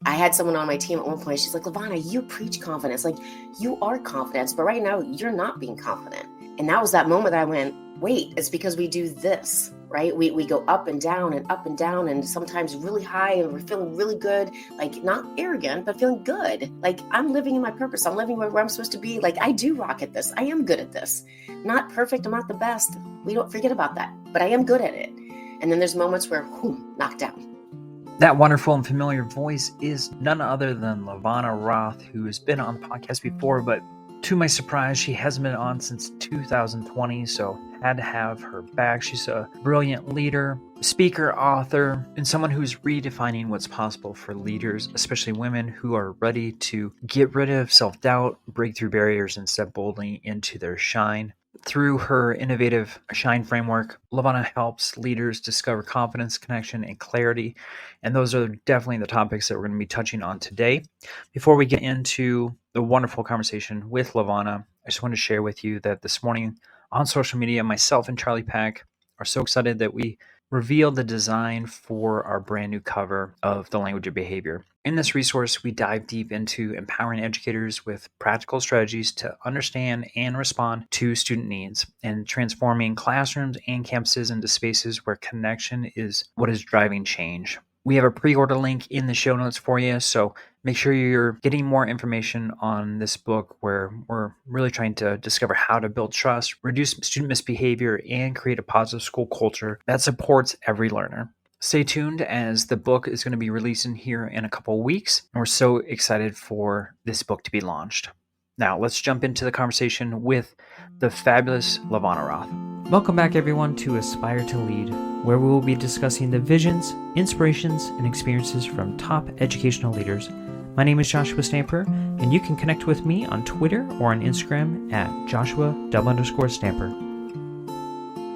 I had someone on my team at one point, she's like, LaVonna, you preach confidence. Like, you are confidence, but right now you're not being confident. And that was that moment that I went, wait, it's because we do this, right? We go up and down and sometimes really high, and we're feeling really good, like not arrogant, but feeling good. Like, I'm living in my purpose. I'm living where I'm supposed to be. Like, I do rock at this. I am good at this. Not perfect. I'm not the best. We don't forget about that, but I am good at it. And then there's moments where, knocked down. That wonderful and familiar voice is none other than LaVonna Roth, who has been on the podcast before, but to my surprise, she hasn't been on since 2020, so had to have her back. She's a brilliant leader, speaker, author, and someone who's redefining what's possible for leaders, especially women who are ready to get rid of self-doubt, break through barriers, and step boldly into their shine. Through her innovative S.H.I.N.E framework, LaVonna helps leaders discover confidence, connection, and clarity. And those are definitely the topics that we're going to be touching on today. Before we get into the wonderful conversation with LaVonna, I just want to share with you that this morning on social media, myself and Charlie Pack are so excited that we revealed the design for our brand new cover of The Language of Behavior. In this resource, we dive deep into empowering educators with practical strategies to understand and respond to student needs and transforming classrooms and campuses into spaces where connection is what is driving change. We have a pre-order link in the show notes for you, so make sure you're getting more information on this book where we're really trying to discover how to build trust, reduce student misbehavior, and create a positive school culture that supports every learner. Stay tuned as the book is going to be releasing here in a couple of weeks, and we're so excited for this book to be launched. Now, let's jump into the conversation with the fabulous LaVonna Roth. Welcome back, everyone, to Aspire to Lead, where we will be discussing the visions, inspirations, and experiences from top educational leaders. My name is Joshua Stamper, and you can connect with me on Twitter or on Instagram at Joshua_Stamper.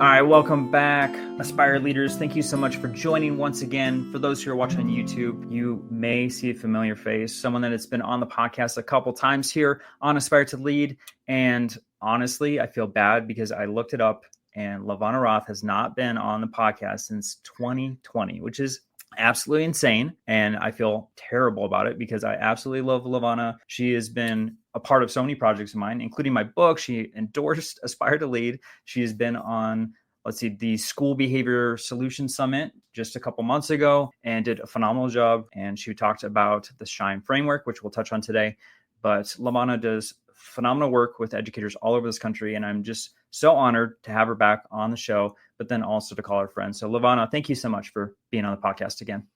All right, welcome back, Aspire Leaders. Thank you so much for joining once again. For those who are watching on YouTube, you may see a familiar face, someone that has been on the podcast a couple times here on Aspire to Lead. And honestly, I feel bad because I looked it up, and LaVonna Roth has not been on the podcast since 2020, which is absolutely insane. And I feel terrible about it because I absolutely love LaVonna. She has been a part of so many projects of mine, including my book. She endorsed Aspire to Lead. She has been on, the School Behavior Solutions Summit just a couple months ago and did a phenomenal job. And she talked about the S.H.I.N.E framework, which we'll touch on today. But LaVonna does phenomenal work with educators all over this country. And I'm just so honored to have her back on the show, but then also to call her friend. So LaVonna, thank you so much for being on the podcast again.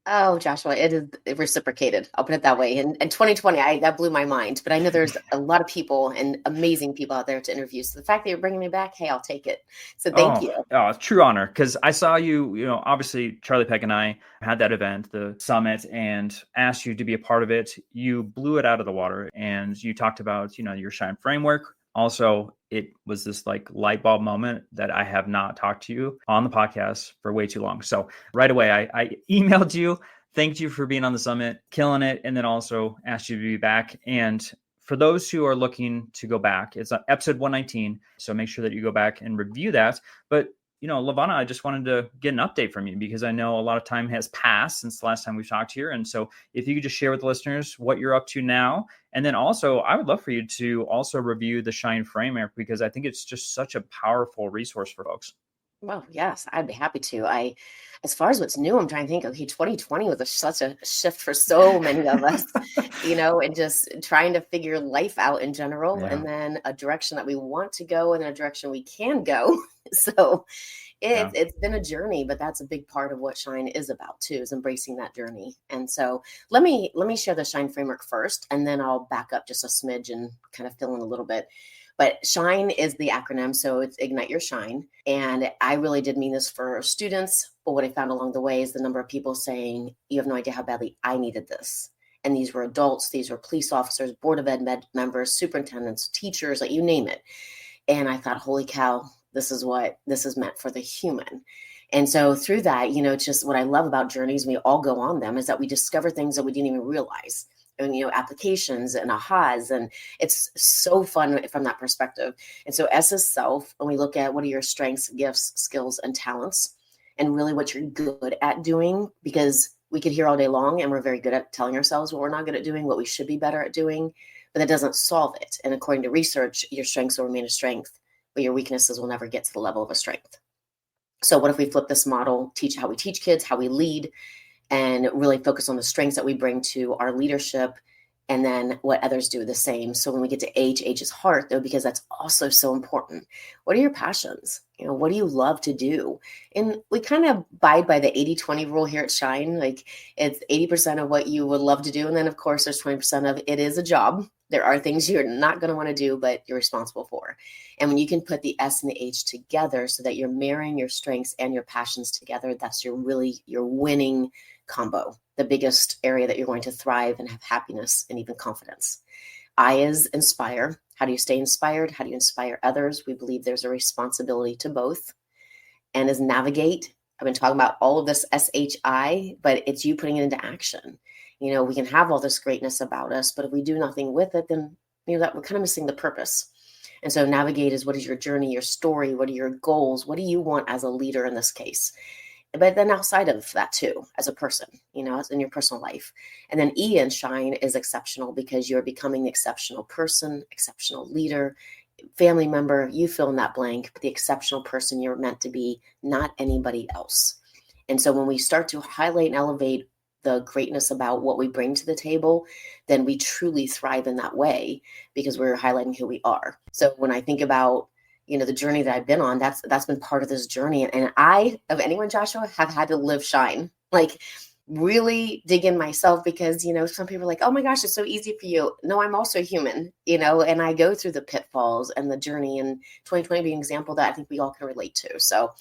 Oh, Joshua, it is reciprocated. I'll put it that way. And 2020, that blew my mind. But I know there's a lot of people and amazing people out there to interview. So the fact that you're bringing me back, hey, I'll take it. So thank you. Oh, true honor. Because I saw you, obviously Charlie Peck and I had that event, the summit, and asked you to be a part of it. You blew it out of the water, and you talked about, your S.H.I.N.E framework. Also, it was this light bulb moment that I have not talked to you on the podcast for way too long. So right away, I emailed you, thanked you for being on the summit, killing it, and then also asked you to be back. And for those who are looking to go back, it's episode 119. So make sure that you go back and review that. But LaVonna, I just wanted to get an update from you because I know a lot of time has passed since the last time we talked here. And so if you could just share with the listeners what you're up to now. And then also, I would love for you to also review the S.H.I.N.E framework because I think it's just such a powerful resource for folks. Well, yes, I'd be happy to. As far as what's new, I'm trying to think, okay, 2020 was such a shift for so many of us, and just trying to figure life out in general, Yeah. And then a direction that we want to go and a direction we can go. So it's been a journey, but that's a big part of what S.H.I.N.E is about too, is embracing that journey. And so let me share the S.H.I.N.E framework first, and then I'll back up just a smidge and kind of fill in a little bit. But S.H.I.N.E is the acronym, so it's Ignite Your S.H.I.N.E. And I really did mean this for students, but what I found along the way is the number of people saying, you have no idea how badly I needed this. And these were adults, these were police officers, Board of Ed members, superintendents, teachers, you name it. And I thought, holy cow, this is what this is meant for the human. And so through that, it's just what I love about journeys, we all go on them, is that we discover things that we didn't even realize. And, applications and ahas, and it's so fun from that perspective. And so S is self, and we look at what are your strengths, gifts, skills, and talents, and really what you're good at doing, because we could hear all day long, and we're very good at telling ourselves what we're not good at doing, what we should be better at doing, but that doesn't solve it. And according to research, your strengths will remain a strength, but your weaknesses will never get to the level of a strength. So what if we flip this model, teach how we teach kids, how we lead, and really focus on the strengths that we bring to our leadership, and then what others do the same. So when we get to H is heart, though, because that's also so important. What are your passions? What do you love to do? And we kind of abide by the 80-20 rule here at Shine. Like, it's 80% of what you would love to do. And then, of course, there's 20% of it is a job. There are things you're not going to want to do, but you're responsible for. And when you can put the S and the H together so that you're marrying your strengths and your passions together, that's your winning combo, the biggest area that you're going to thrive and have happiness and even confidence. I is inspire. How do you stay inspired? How do you inspire others? We believe there's a responsibility to both. And is navigate. I've been talking about all of this SHI, but it's you putting it into action. We can have all this greatness about us, but if we do nothing with it, then that we're kind of missing the purpose. And so navigate is, what is your journey, your story? What are your goals? What do you want as a leader in this case? But then outside of that too, as a person, in your personal life. And then E in Shine is exceptional, because you're becoming the exceptional person, exceptional leader, family member, you fill in that blank, but the exceptional person you're meant to be, not anybody else. And so when we start to highlight and elevate the greatness about what we bring to the table, then we truly thrive in that way, because we're highlighting who we are. So when I think about the journey that I've been on, that's been part of this journey. And I, of anyone, Joshua, have had to live Shine, like really dig in myself, because, some people are like, oh my gosh, it's so easy for you. No, I'm also human, and I go through the pitfalls and the journey, and 2020 being an example that I think we all can relate to. So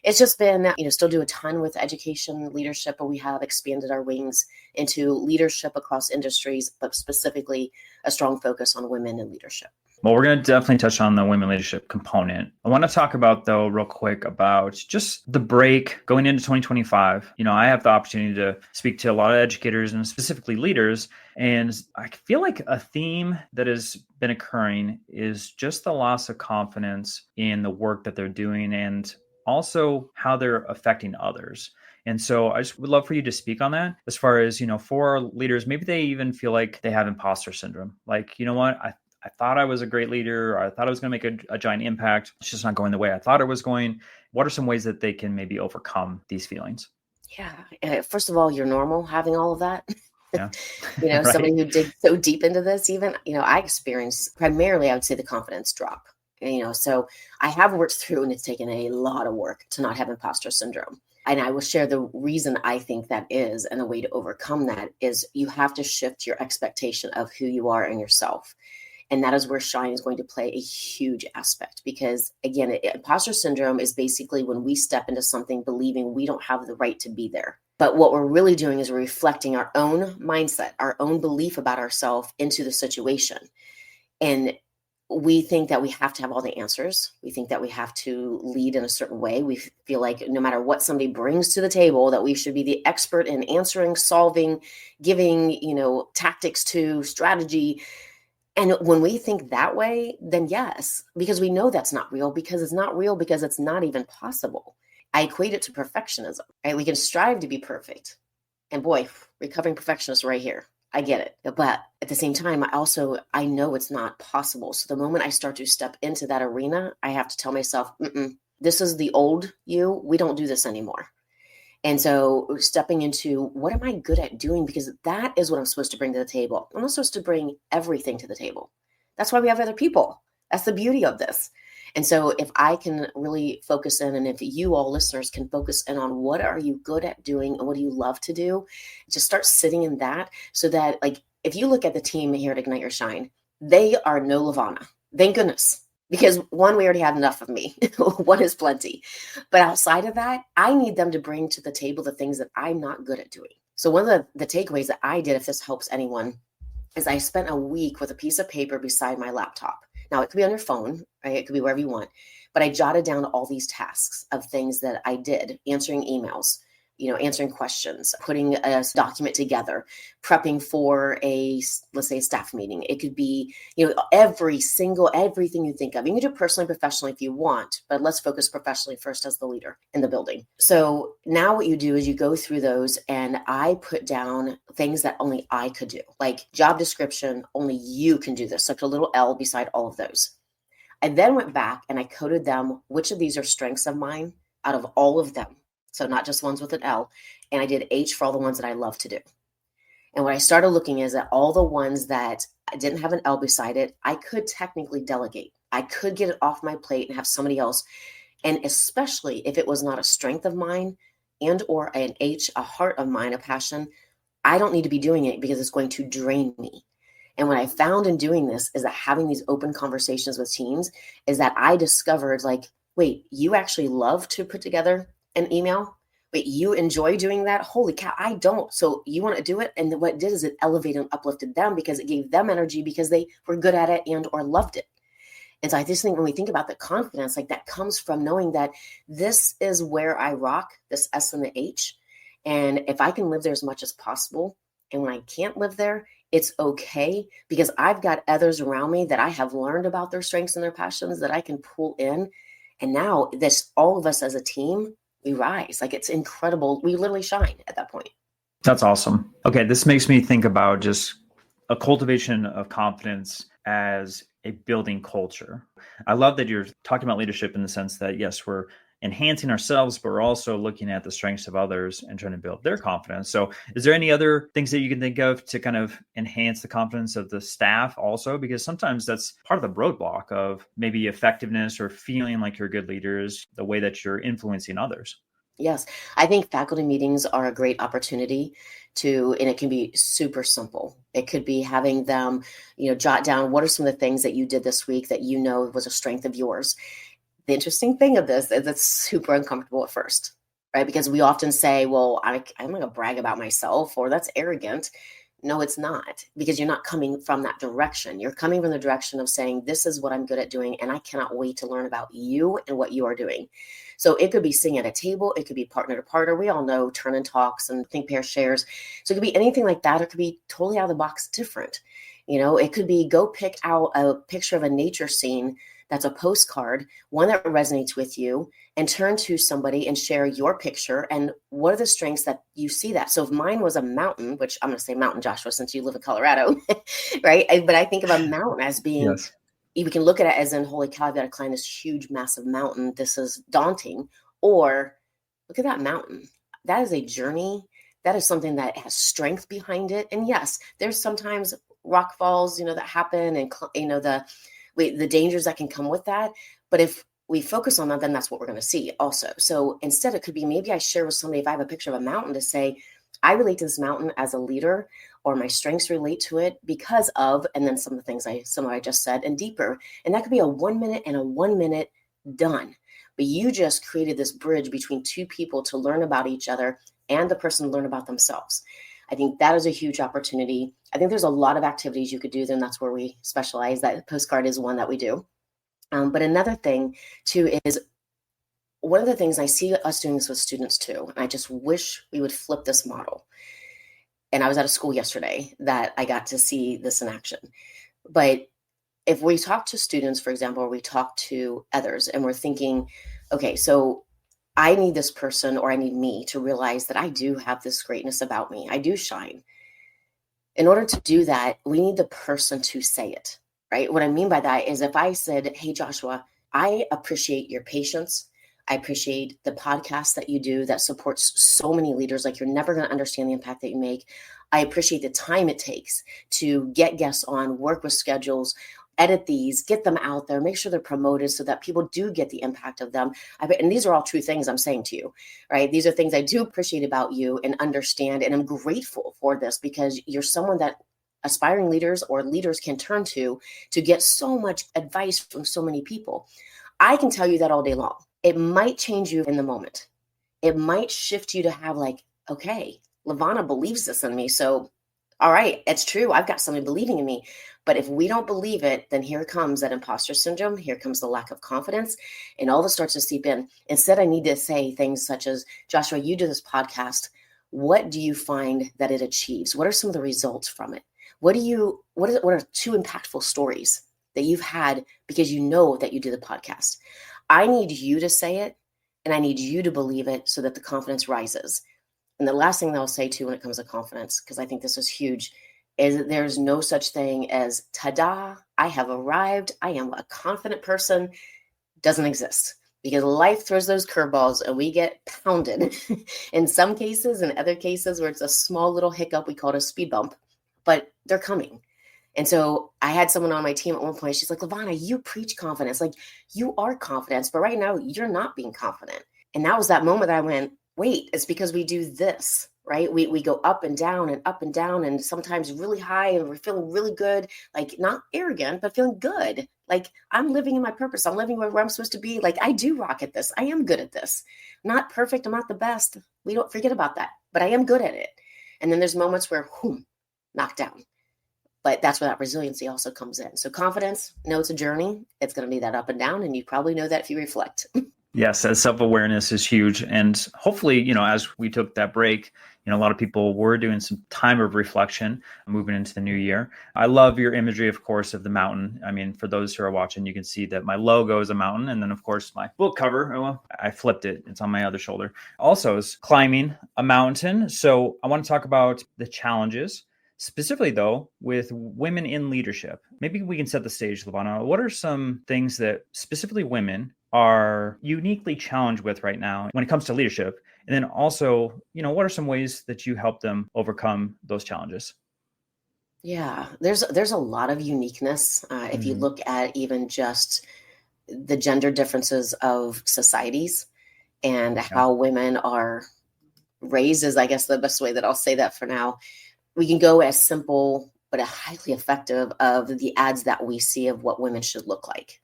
it's just been, still do a ton with education, leadership, but we have expanded our wings into leadership across industries, but specifically a strong focus on women in leadership. Well, we're going to definitely touch on the women leadership component. I want to talk about, though, real quick about just the break going into 2025. I have the opportunity to speak to a lot of educators and specifically leaders. And I feel like a theme that has been occurring is just the loss of confidence in the work that they're doing, and also how they're affecting others. And so I just would love for you to speak on that, as far as, for our leaders, maybe they even feel like they have imposter syndrome. Like, I thought I was a great leader, or I thought I was going to make a giant impact. It's just not going the way I thought it was going. What are some ways that they can maybe overcome these feelings? Yeah. First of all, you're normal having all of that. Yeah. Right. Somebody who digs so deep into this, even, I experienced primarily, I would say, the confidence drop. So I have worked through, and it's taken a lot of work to not have imposter syndrome. And I will share the reason I think that is, and the way to overcome that is you have to shift your expectation of who you are and yourself. And that is where Shine is going to play a huge aspect, because, again, imposter syndrome is basically when we step into something believing we don't have the right to be there. But what we're really doing is we're reflecting our own mindset, our own belief about ourselves into the situation. And we think that we have to have all the answers. We think that we have to lead in a certain way. We feel like no matter what somebody brings to the table, that we should be the expert in answering, solving, giving, tactics to strategy. And when we think that way, then yes, because we know that's not real, because it's not real, because it's not even possible. I equate it to perfectionism, right? We can strive to be perfect. And boy, recovering perfectionist right here. I get it. But at the same time, I know it's not possible. So the moment I start to step into that arena, I have to tell myself, this is the old you. We don't do this anymore. And so stepping into, what am I good at doing? Because that is what I'm supposed to bring to the table. I'm not supposed to bring everything to the table. That's why we have other people. That's the beauty of this. And so if I can really focus in, and if you all listeners can focus in on what are you good at doing and what do you love to do, just start sitting in that, so that, like, if you look at the team here at Ignite Your Shine, they are no LaVonna. Thank goodness. Because one, we already have enough of me. One is plenty. But outside of that, I need them to bring to the table the things that I'm not good at doing. So one of the takeaways that I did, if this helps anyone, is I spent a week with a piece of paper beside my laptop. Now, it could be on your phone, right? It could be wherever you want. But I jotted down all these tasks of things that I did, answering emails, answering questions, putting a document together, prepping for let's say a staff meeting. It could be, everything you think of. You can do it personally, professionally if you want, but let's focus professionally first as the leader in the building. So now what you do is you go through those, and I put down things that only I could do, like job description, only you can do this. So I put a little L beside all of those. I then went back and I coded them, which of these are strengths of mine out of all of them. So not just ones with an L. And I did H for all the ones that I love to do. And what I started looking is at all the ones that I didn't have an L beside it, I could technically delegate. I could get it off my plate and have somebody else. And especially if it was not a strength of mine and or an H, a heart of mine, a passion, I don't need to be doing it because it's going to drain me. And what I found in doing this is that having these open conversations with teams is that I discovered, like, wait, you actually love to put together an email? Wait, you enjoy doing that? Holy cow, I don't. So you want to do it? And what it did is it elevated and uplifted them because it gave them energy because they were good at it and or loved it. And so I just think when we think about the confidence, like that comes from knowing that this is where I rock, this S and the H. And if I can live there as much as possible, and when I can't live there, it's okay because I've got others around me that I have learned about their strengths and their passions that I can pull in. And now all of us as a team, we rise. Like it's incredible. We literally shine at that point. That's awesome. Okay. This makes me think about just a cultivation of confidence as a building culture. I love that you're talking about leadership in the sense that, yes, we're enhancing ourselves, but we're also looking at the strengths of others and trying to build their confidence. So is there any other things that you can think of to kind of enhance the confidence of the staff also? Because sometimes that's part of the roadblock of maybe effectiveness or feeling like you're good leaders, the way that you're influencing others. Yes, I think faculty meetings are a great opportunity and it can be super simple. It could be having them, jot down what are some of the things that you did this week that was a strength of yours. The interesting thing of this is it's super uncomfortable at first, right? Because we often say, well, I'm going to brag about myself, or that's arrogant. No, it's not, because you're not coming from that direction. You're coming from the direction of saying, this is what I'm good at doing, and I cannot wait to learn about you and what you are doing. So it could be sitting at a table. It could be partner to partner. We all know turn and talks and think, pair, shares. So it could be anything like that. It could be totally out of the box different. It could be go pick out a picture of a nature scene that's a postcard, one that resonates with you, and turn to somebody and share your picture and what are the strengths that you see that. So if mine was a mountain, which I'm going to say mountain, Joshua, since you live in Colorado, right? But I think of a mountain as being, yes. We can look at it as in, holy cow, I've got to climb this huge, massive mountain. This is daunting. Or look at that mountain. That is a journey. That is something that has strength behind it. And yes, there's sometimes rock falls, that happen and, the dangers that can come with that. But if we focus on that, then that's what we're going to see also. So instead, it could be maybe I share with somebody, if I have a picture of a mountain, to say, I relate to this mountain as a leader, or my strengths relate to it because of, and then some of the things I just said, and deeper. And that could be a 1 minute and a 1 minute done. But you just created this bridge between two people to learn about each other and the person to learn about themselves. I think that is a huge opportunity. I think there's a lot of activities you could do, then that's where we specialize. That postcard is one that we do. But another thing too is, one of the things I see us doing this with students too, and I just wish we would flip this model. And I was at a school yesterday that I got to see this in action. But if we talk to students, for example, or we talk to others and we're thinking, okay, so I need this person, or I need me to realize that I do have this greatness about me. I do shine. In order to do that, we need the person to say it, right? What I mean by that is if I said, hey, Joshua, I appreciate your patience. I appreciate the podcast that you do that supports so many leaders. Like, you're never going to understand the impact that you make. I appreciate the time it takes to get guests on, work with schedules, edit these, get them out there, make sure they're promoted so that people do get the impact of them. And these are all true things I'm saying to you, right? These are things I do appreciate about you and understand. And I'm grateful for this because you're someone that aspiring leaders or leaders can turn to get so much advice from so many people. I can tell you that all day long. It might change you in the moment. It might shift you to have like, okay, LaVonna believes this in me. So, all right, it's true. I've got somebody believing in me. But if we don't believe it, then here comes that imposter syndrome. Here comes the lack of confidence, and all this starts to seep in. Instead, I need to say things such as, Joshua, you do this podcast. What do you find that it achieves? What are some of the results from it? What are two impactful stories that you've had because you know that you do the podcast? I need you to say it, and I need you to believe it so that the confidence rises. And the last thing that I'll say too when it comes to confidence, because I think this is huge, is that there's no such thing as, ta-da, I have arrived, I am a confident person. Doesn't exist, because life throws those curveballs and we get pounded in some cases, in other cases where it's a small little hiccup, we call it a speed bump, but they're coming. And so I had someone on my team at one point, she's like, LaVonna, you preach confidence. Like, you are confidence, but right now you're not being confident. And that was that moment that I went, wait, it's because we do this, right? We go up and down and sometimes really high, and we're feeling really good, like not arrogant, but feeling good. Like, I'm living in my purpose. I'm living where I'm supposed to be. Like, I do rock at this. I am good at this. I'm not perfect. I'm not the best. We don't forget about that, but I am good at it. And then there's moments where, knocked down. But that's where that resiliency also comes in. So confidence, it's a journey. It's going to be that up and down. And you probably know that if you reflect. Yes, that self-awareness is huge. And hopefully, as we took that break, a lot of people were doing some time of reflection moving into the new year. I love your imagery, of course, of the mountain. I mean, for those who are watching, you can see that my logo is a mountain. And then, of course, my book cover, well, I flipped it. It's on my other shoulder. Also is climbing a mountain. So I want to talk about the challenges. Specifically, though, with women in leadership. Maybe we can set the stage, LaVonna. What are some things that specifically women are uniquely challenged with right now when it comes to leadership? And then also, what are some ways that you help them overcome those challenges? Yeah, there's a lot of uniqueness. If you look at even just the gender differences of societies and how women are raised, is I guess the best way that I'll say that for now. We can go as simple but highly effective of the ads that we see of what women should look like.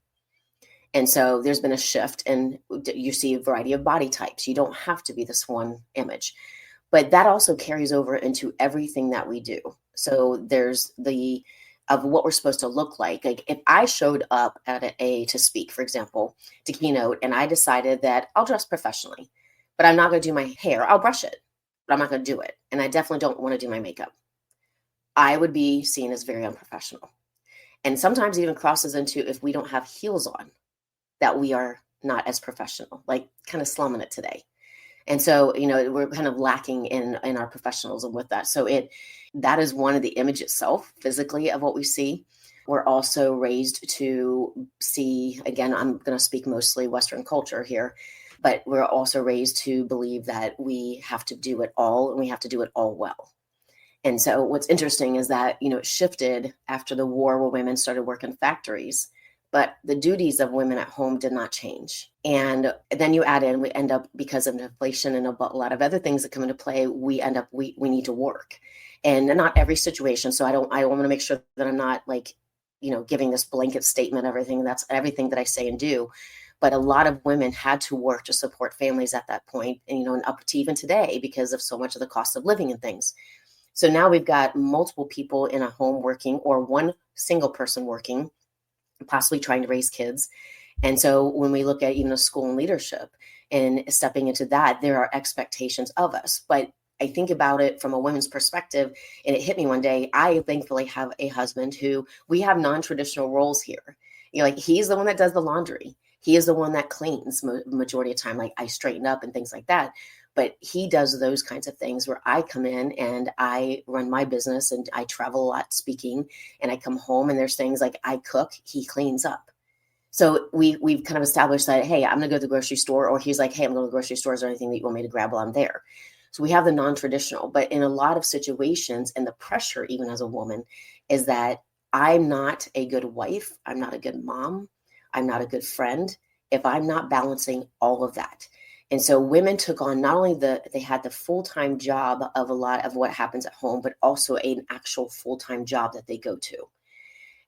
And so there's been a shift, and you see a variety of body types. You don't have to be this one image, but that also carries over into everything that we do. So there's of what we're supposed to look like. Like, if I showed up at to speak, for example, to keynote, and I decided that I'll dress professionally, but I'm not going to do my hair. I'll brush it, but I'm not going to do it. And I definitely don't want to do my makeup. I would be seen as very unprofessional. And sometimes even crosses into, if we don't have heels on, that we are not as professional, like kind of slumming it today. And so, we're kind of lacking in our professionalism with that. So that is one of the image itself physically of what we see. We're also raised to see, again, I'm going to speak mostly Western culture here, but we're also raised to believe that we have to do it all, and we have to do it all well. And so what's interesting is that, it shifted after the war, where women started working in factories, but the duties of women at home did not change. And then you we end up, because of inflation and a lot of other things that come into play, we need to work. And not every situation. So I want to make sure that I'm not giving this blanket statement, that's everything that I say and do. But a lot of women had to work to support families at that point, and up to even today, because of so much of the cost of living and things. So now we've got multiple people in a home working, or one single person working, possibly trying to raise kids. And so when we look at even a school and leadership and stepping into that, there are expectations of us. But I think about it from a women's perspective, and it hit me one day. I thankfully have a husband who, we have non-traditional roles here. He's the one that does the laundry. He is the one that cleans majority of the time. Like, I straighten up and things like that. But he does those kinds of things where I come in and I run my business, and I travel a lot speaking, and I come home and there's things like I cook, he cleans up. So we've kind of established that, hey, I'm going to go to the grocery store, or he's like, hey, I'm going to the grocery store. Is there anything that you want me to grab while I'm there? So we have the non-traditional, but in a lot of situations, and the pressure even as a woman, is that I'm not a good wife. I'm not a good mom. I'm not a good friend if I'm not balancing all of that. And so women took on not only they had the full-time job of a lot of what happens at home, but also an actual full-time job that they go to.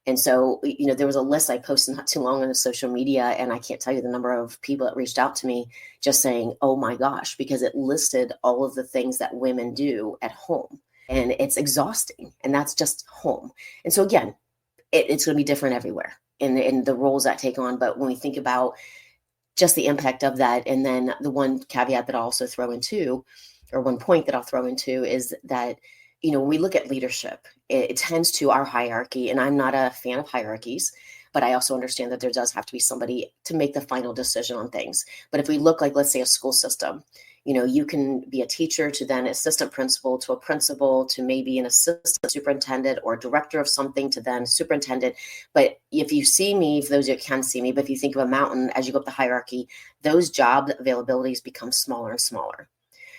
And so, there was a list I posted not too long on social media, and I can't tell you the number of people that reached out to me just saying, oh my gosh, because it listed all of the things that women do at home, and it's exhausting, and that's just home. And so again, it's going to be different everywhere in the roles that take on. But when we think about just the impact of that, and then the one caveat that I'll also throw into, or one point that I'll throw into, is that, when we look at leadership, it tends to our hierarchy, and I'm not a fan of hierarchies, but I also understand that there does have to be somebody to make the final decision on things. But if we look like, let's say, a school system, you can be a teacher to then assistant principal to a principal to maybe an assistant superintendent or director of something to then superintendent. But if you see me, for those who can see me, but if you think of a mountain, as you go up the hierarchy, those job availabilities become smaller and smaller.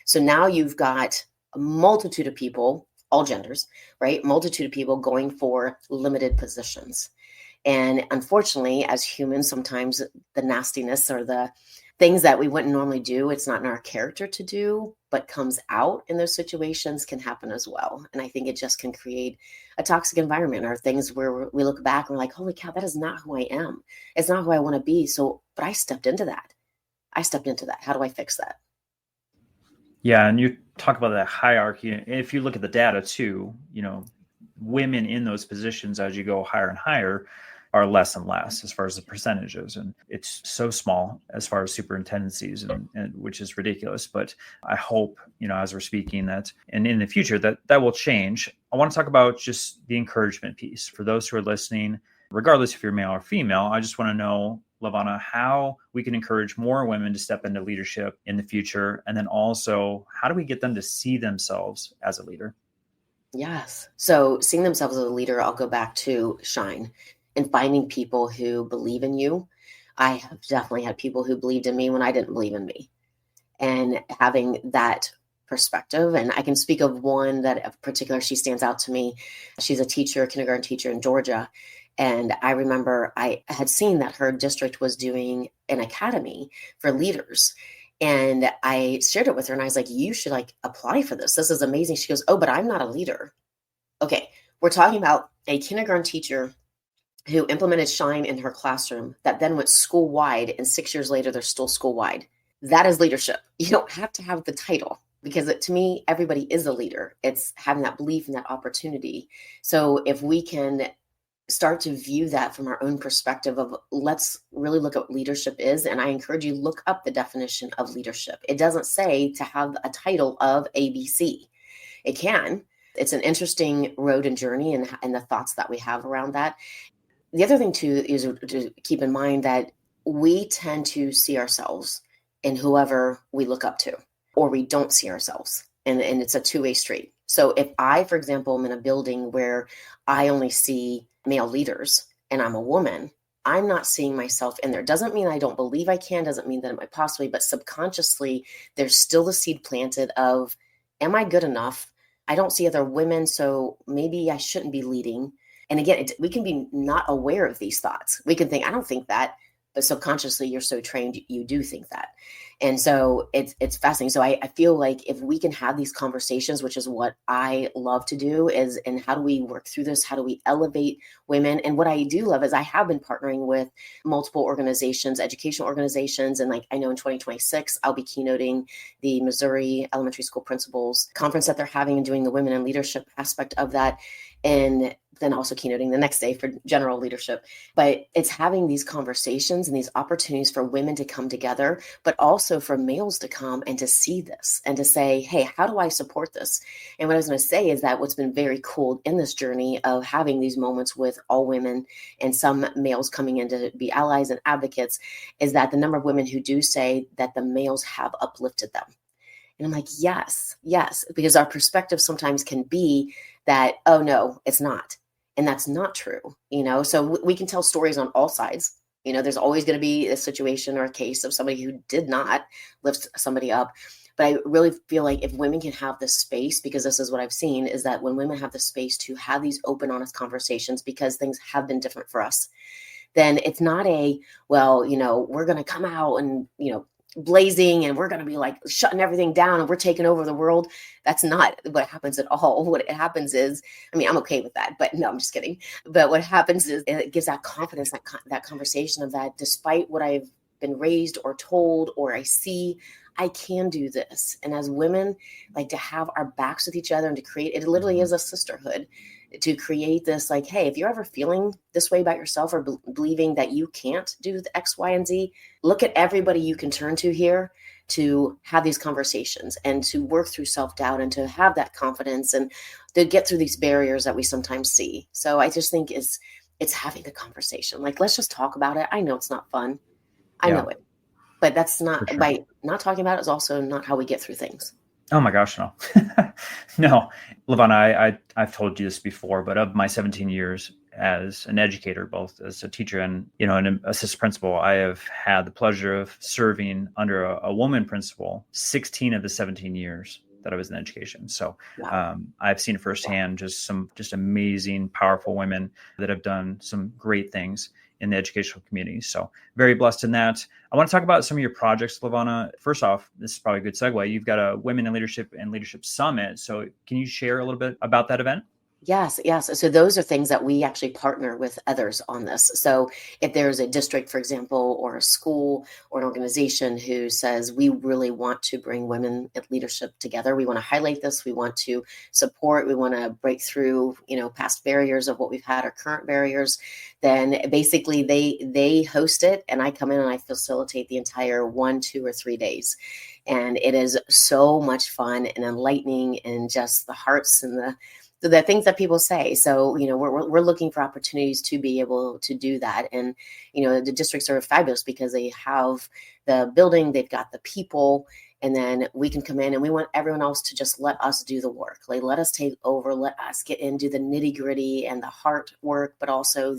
So now you've got a multitude of people, all genders, right? Multitude of people going for limited positions. And unfortunately, as humans, sometimes the nastiness or the things that we wouldn't normally do, it's not in our character to do, but comes out in those situations, can happen as well. And I think it just can create a toxic environment, or things where we look back and we're like, holy cow, that is not who I am. It's not who I want to be. So, but I stepped into that. How do I fix that? Yeah, and you talk about that hierarchy. If you look at the data too, women in those positions as you go higher and higher are less and less as far as the percentages. And it's so small as far as superintendencies, and which is ridiculous. But I hope, as we're speaking, that, and in the future, that will change. I want to talk about just the encouragement piece for those who are listening, regardless if you're male or female. I just want to know, LaVonna, how we can encourage more women to step into leadership in the future. And then also, how do we get them to see themselves as a leader? Yes. So seeing themselves as a leader, I'll go back to S.H.I.N.E and finding people who believe in you. I have definitely had people who believed in me when I didn't believe in me, and having that perspective. And I can speak of one that in particular, she stands out to me. She's a teacher, a kindergarten teacher in Georgia. And I remember I had seen that her district was doing an academy for leaders. And I shared it with her, and I was like, you should apply for this. This is amazing. She goes, oh, but I'm not a leader. Okay. We're talking about a kindergarten teacher who implemented S.H.I.N.E in her classroom that then went school wide. And 6 years later, they're still school wide. That is leadership. You don't have to have the title, because to me, everybody is a leader. It's having that belief and that opportunity. So if we can start to view that from our own perspective of, let's really look at what leadership is. And I encourage you, look up the definition of leadership. It doesn't say to have a title of ABC. It can. It's an interesting road and journey, and the thoughts that we have around that. The other thing too is to keep in mind that we tend to see ourselves in whoever we look up to, or we don't see ourselves. And it's a two-way street. So if I, for example, am in a building where I only see male leaders and I'm a woman, I'm not seeing myself in there. Doesn't mean I don't believe I can, doesn't mean that it might possibly, but subconsciously, there's still the seed planted of, am I good enough? I don't see other women, so maybe I shouldn't be leading. And again, we can be not aware of these thoughts. We can think, I don't think that, but subconsciously you're so trained, you do think that. And so it's fascinating. So I feel like if we can have these conversations, which is what I love to do, and how do we work through this? How do we elevate women? And what I do love is I have been partnering with multiple organizations, educational organizations. And I know in 2026, I'll be keynoting the Missouri Elementary School Principals Conference that they're having, and doing the women in leadership aspect of that. And then also keynoting the next day for general leadership. But it's having these conversations and these opportunities for women to come together, but also for males to come and to see this and to say, hey, how do I support this? And what I was going to say is that what's been very cool in this journey of having these moments with all women and some males coming in to be allies and advocates is that the number of women who do say that the males have uplifted them. And I'm like, yes, because our perspective sometimes can be that, oh no, it's not. And that's not true, so we can tell stories on all sides. There's always going to be a situation or a case of somebody who did not lift somebody up. But I really feel like if women can have this space, because this is what I've seen, is that when women have the space to have these open, honest conversations, because things have been different for us, then it's not we're going to come out and, blazing and we're going to be shutting everything down and we're taking over the world. That's not what happens at all. What happens is, I'm okay with that, but no, I'm just kidding. But what happens is it gives that confidence, that conversation of that, despite what I've been raised or told or I see, I can do this. And as women, to have our backs with each other and to create, it literally is a sisterhood. to create this, like, hey, if you're ever feeling this way about yourself or believing that you can't do the X, Y, and Z, look at everybody you can turn to here to have these conversations and to work through self-doubt and to have that confidence and to get through these barriers that we sometimes see. So I just think it's having the conversation. Like, let's just talk about it. I know it's not fun. I Yeah, know it. But that's for not, sure. by not talking about it is also not how we get through things. Oh my gosh, no. No, LaVonna, I've told you this before, but of my 17 years as an educator, both as a teacher and, an assistant principal, I have had the pleasure of serving under a woman principal 16 of the 17 years that I was in education. So Wow. I've seen firsthand just amazing, powerful women that have done some great things in the educational community. So very blessed in that. I want to talk about some of your projects, LaVonna. First off, this is probably a good segue. You've got a Women in Leadership and Leadership Summit. So can you share a little bit about that event? Yes, yes. So those are things that we actually partner with others on this. So if there's a district, for example, or a school or an organization who says we really want to bring women in leadership together, we want to highlight this, we want to support, we want to break through, past barriers of what we've had or current barriers, then basically they host it and I come in and I facilitate the entire 1, 2, or 3 days. And it is so much fun and enlightening and just the hearts and the things that people say. So, we're looking for opportunities to be able to do that. And, the districts are fabulous because they have the building, they've got the people, and then we can come in and we want everyone else to just let us do the work. Like, let us take over, let us get into the nitty gritty and the heart work, but also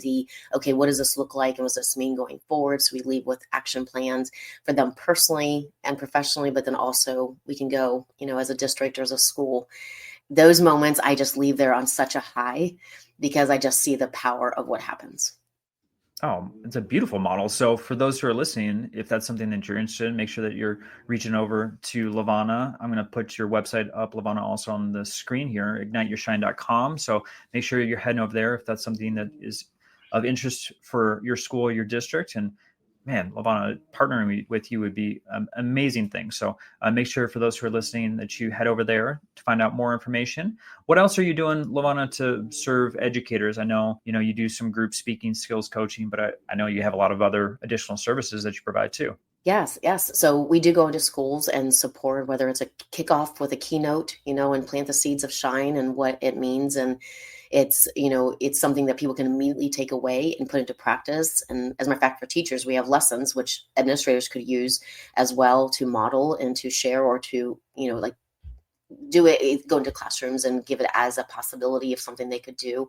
okay, what does this look like? And what does this mean going forward? So we leave with action plans for them personally and professionally, but then also we can go, as a district or as a school. Those moments, I just leave there on such a high because I just see the power of what happens. Oh, it's a beautiful model. So for those who are listening, if that's something that you're interested in, make sure that you're reaching over to LaVonna. I'm going to put your website up, LaVonna, also on the screen here, igniteyoursHINE.com. So make sure you're heading over there if that's something that is of interest for your school or your district. And man, LaVonna, partnering with you would be an amazing thing. So make sure for those who are listening that you head over there to find out more information. What else are you doing, LaVonna, to serve educators? I know, you do some group speaking, skills coaching, but I know you have a lot of other additional services that you provide too. Yes, yes. So we do go into schools and support, whether it's a kickoff with a keynote, and plant the seeds of shine and what it means. And it's something that people can immediately take away and put into practice. And as a matter of fact, for teachers, we have lessons which administrators could use as well to model and to share or to, like do it, go into classrooms and give it as a possibility of something they could do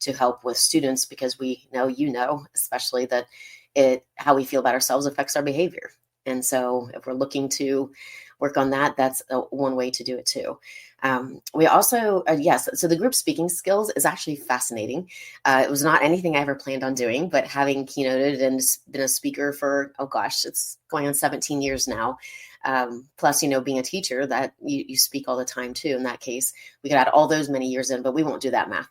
to help with students, because we know, especially that how we feel about ourselves affects our behavior. And so if we're looking to work on that, that's one way to do it too. We also, yes, so the group speaking skills is actually fascinating. It was not anything I ever planned on doing, but having keynoted and been a speaker for, oh gosh, it's going on 17 years now. Plus, being a teacher, that you speak all the time too. In that case, we could add all those many years in, but we won't do that math.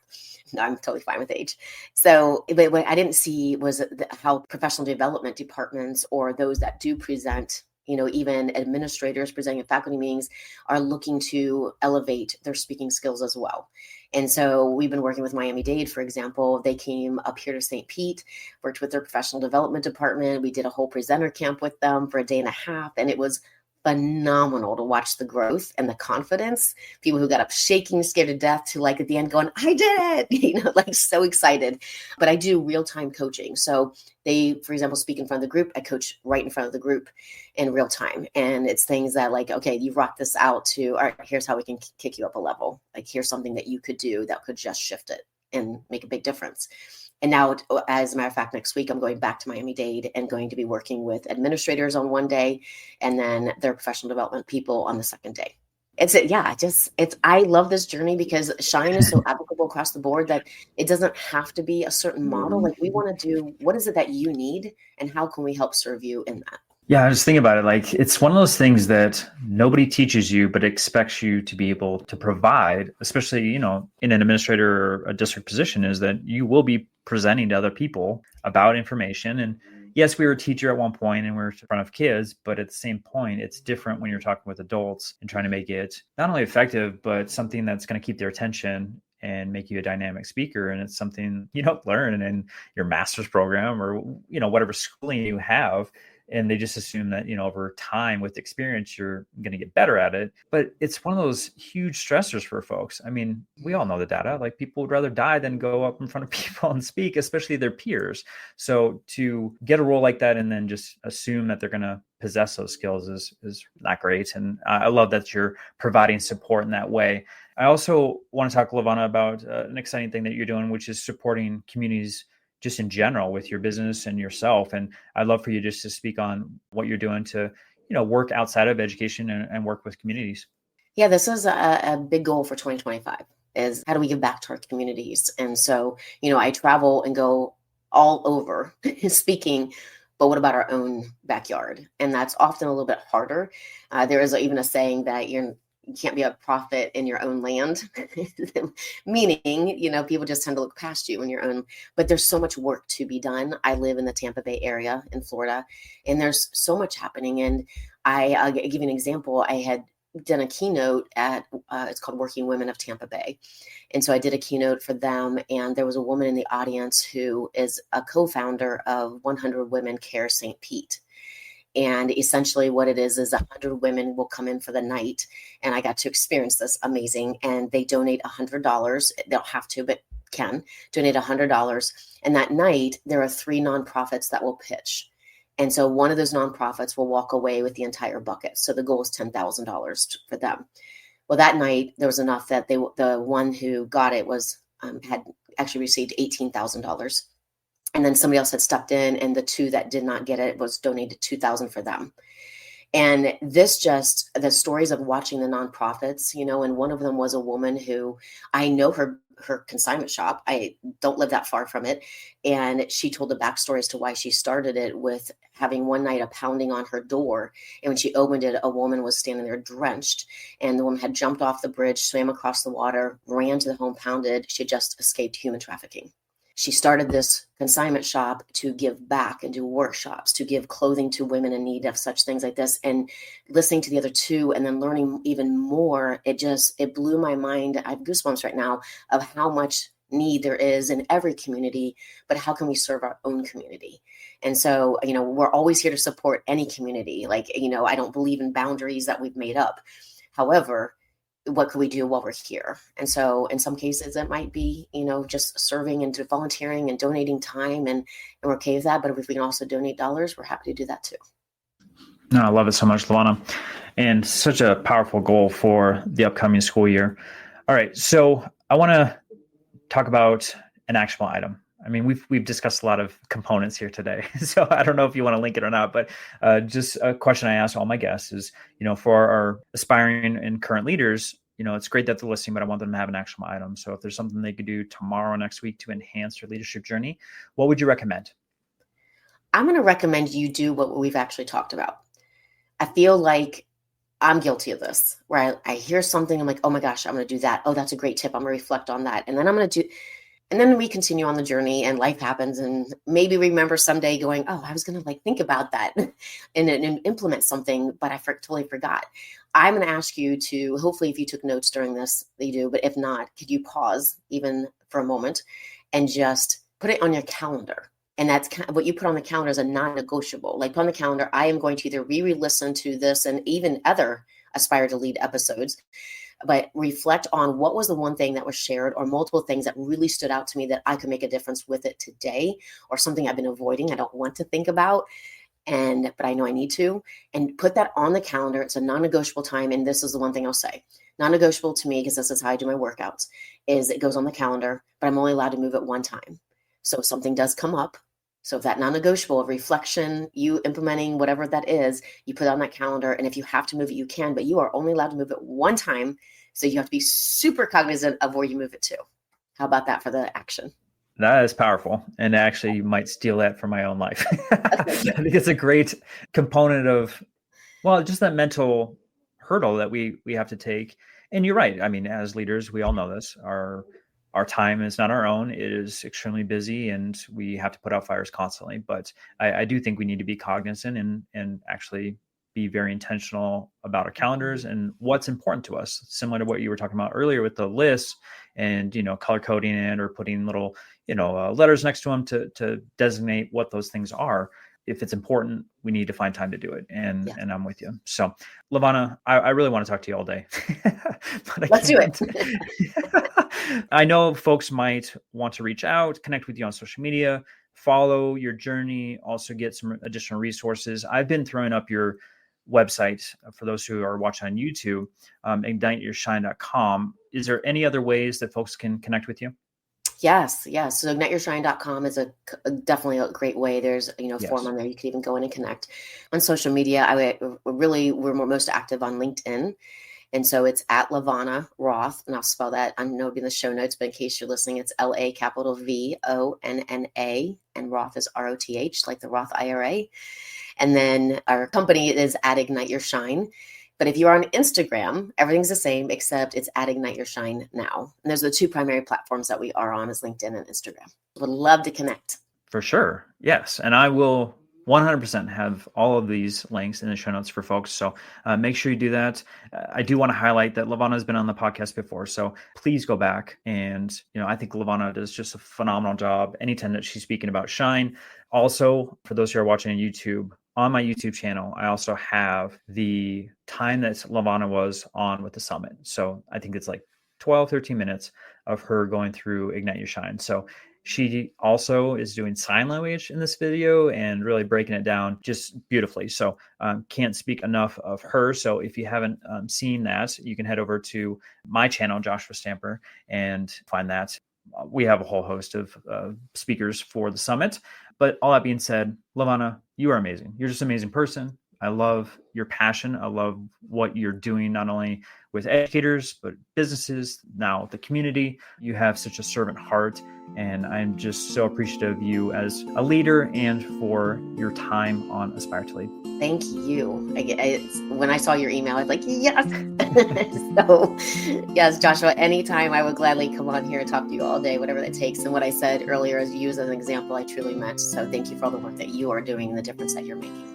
No, I'm totally fine with age. So, but what I didn't see was how professional development departments or those that do present, even administrators presenting at faculty meetings are looking to elevate their speaking skills as well. And so we've been working with Miami-Dade, for example. They came up here to St. Pete, worked with their professional development department. We did a whole presenter camp with them for a day and a half, and it was phenomenal to watch the growth and the confidence. People who got up shaking, scared to death, to like at the end going, I did it, like so excited. But I do real-time coaching. So they, for example, speak in front of the group. I coach right in front of the group in real time. And it's things that like, okay, you rock this out to, all right, here's how we can kick you up a level. Like, here's something that you could do that could just shift it and make a big difference. And now, as a matter of fact, next week, I'm going back to Miami-Dade and going to be working with administrators on one day and then their professional development people on the second day. I love this journey because Shine is so applicable across the board that it doesn't have to be a certain model. Like, we want to do, what is it that you need and how can we help serve you in that? Yeah, I was thinking about it. Like, it's one of those things that nobody teaches you, but expects you to be able to provide, especially, in an administrator or a district position, is that you will be presenting to other people about information. And yes, we were a teacher at one point and we were in front of kids, but at the same point, it's different when you're talking with adults and trying to make it not only effective, but something that's going to keep their attention and make you a dynamic speaker. And it's something you don't learn in your master's program or, whatever schooling you have. And they just assume that, over time with experience, you're going to get better at it. But it's one of those huge stressors for folks. I mean, we all know the data, like people would rather die than go up in front of people and speak, especially their peers. So to get a role like that and then just assume that they're going to possess those skills is not great. And I love that you're providing support in that way. I also want to talk, LaVonna, about an exciting thing that you're doing, which is supporting communities just in general with your business and yourself. And I'd love for you just to speak on what you're doing to, work outside of education and work with communities. Yeah, this is a big goal for 2025 is how do we give back to our communities? And so, I travel and go all over speaking, but what about our own backyard? And that's often a little bit harder. There is even a saying that you can't be a prophet in your own land, meaning, people just tend to look past you in your own, but there's so much work to be done. I live in the Tampa Bay area in Florida, and there's so much happening. And I'll give you an example. I had done a keynote at, it's called Working Women of Tampa Bay. And so I did a keynote for them. And there was a woman in the audience who is a co-founder of 100 Women Care St. Pete. And essentially what it is 100 women will come in for the night. And I got to experience this amazing. And they donate $100. They don't have to, but can donate $100. And that night, there are 3 nonprofits that will pitch. And so one of those nonprofits will walk away with the entire bucket. So the goal is $10,000 for them. Well, that night, there was enough that the one who got it was had actually received $18,000. And then somebody else had stepped in, and the 2 that did not get it was donated $2,000 for them. And this just, the stories of watching the nonprofits, and one of them was a woman who I know her consignment shop. I don't live that far from it. And she told the backstory as to why she started it with having one night a pounding on her door. And when she opened it, a woman was standing there drenched. And the woman had jumped off the bridge, swam across the water, ran to the home, pounded. She had just escaped human trafficking. She started this consignment shop to give back and do workshops, to give clothing to women in need of such things like this. And listening to the other 2 and then learning even more, it blew my mind. I have goosebumps right now of how much need there is in every community, but how can we serve our own community? And so, we're always here to support any community. Like, I don't believe in boundaries that we've made up. However, what could we do while we're here? And so in some cases it might be, just serving and volunteering and donating time and we're okay with that. But if we can also donate dollars, we're happy to do that too. No, I love it so much, LaVonna, and such a powerful goal for the upcoming school year. All right. So I want to talk about an actionable item. I mean, we've discussed a lot of components here today, so I don't know if you want to link it or not, but just a question I ask all my guests is, for our aspiring and current leaders, it's great that they're listening, but I want them to have an actionable item. So if there's something they could do tomorrow, next week to enhance their leadership journey, what would you recommend? I'm going to recommend you do what we've actually talked about. I feel like I'm guilty of this, where I hear something, I'm like, oh my gosh, I'm going to do that. Oh, that's a great tip. I'm going to reflect on that. And then I'm going to do. And then we continue on the journey and life happens. And maybe remember someday going, oh, I was going to think about that and implement something, but I totally forgot. I'm going to ask you to, hopefully if you took notes during this, you do, but if not, could you pause even for a moment and just put it on your calendar? And that's kind of what you put on the calendar is a non-negotiable. Like put on the calendar, I am going to either re-listen to this and even other Aspire to Lead episodes, but reflect on what was the one thing that was shared or multiple things that really stood out to me that I could make a difference with it today, or something I've been avoiding, I don't want to think about, but I know I need to, and put that on the calendar. It's a non-negotiable time. And this is the one thing I'll say, non-negotiable to me, because this is how I do my workouts, is it goes on the calendar, but I'm only allowed to move it one time. So if something does come up, so if that non-negotiable of reflection, you implementing whatever that is, you put it on that calendar. And if you have to move it, you can, but you are only allowed to move it one time. So you have to be super cognizant of where you move it to. How about that for the action? That is powerful. And actually, you might steal that from my own life. I think it's a great component of, just that mental hurdle that we have to take. And you're right. I mean, as leaders, we all know this. Our time is not our own. It is extremely busy and we have to put out fires constantly. But I do think we need to be cognizant and actually be very intentional about our calendars and what's important to us, similar to what you were talking about earlier with the list and, color coding it or putting little, letters next to them to designate what those things are. If it's important, we need to find time to do it. And I'm with you. So LaVonna, I really want to talk to you all day, but I Let's can't. do it. I know folks might want to reach out, connect with you on social media, follow your journey, also get some additional resources. I've been throwing up your website for those who are watching on YouTube, igniteyourshin.com. Is there any other ways that folks can connect with you? Yes. So igniteyourshin.com is definitely a great way. There's, form on there. You can even go in and connect. On social media, we're most active on LinkedIn. And so it's at LaVonna Roth, and I'll spell that. I know it'll be in the show notes, but in case you're listening, it's LaVonna, and Roth is ROTH, like the Roth IRA. And then our company is at Ignite Your S.H.I.N.E. But if you're on Instagram, everything's the same, except it's at Ignite Your S.H.I.N.E. now. And those are the two primary platforms that we are on, is LinkedIn and Instagram. Would love to connect. For sure. Yes. And I will 100% have all of these links in the show notes for folks. So make sure you do that. I do want to highlight that LaVonna has been on the podcast before. So please go back. And, I think LaVonna does just a phenomenal job anytime that she's speaking about S.H.I.N.E. Also, for those who are watching on YouTube, on my YouTube channel, I also have the time that LaVonna was on with the summit. So I think it's like 12, 13 minutes of her going through Ignite Your S.H.I.N.E. So she also is doing sign language in this video and really breaking it down just beautifully. So can't speak enough of her. So if you haven't seen that, you can head over to my channel, Joshua Stamper, and find that. We have a whole host of speakers for the summit. But all that being said, LaVonna, you are amazing. You're just an amazing person. I love your passion. I love what you're doing, not only with educators, but businesses, now the community. You have such a servant heart, and I'm just so appreciative of you as a leader and for your time on Aspire to Lead. Thank you. When I saw your email, I was like, yes. So yes, Joshua, anytime I would gladly come on here and talk to you all day, whatever that takes. And what I said earlier is used as an example, I truly meant. So thank you for all the work that you are doing and the difference that you're making.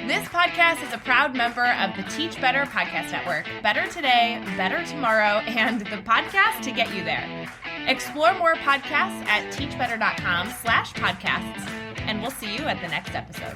This podcast is a proud member of the Teach Better Podcast Network. Better today, better tomorrow, and the podcast to get you there. Explore more podcasts at teachbetter.com/podcasts, and we'll see you at the next episode.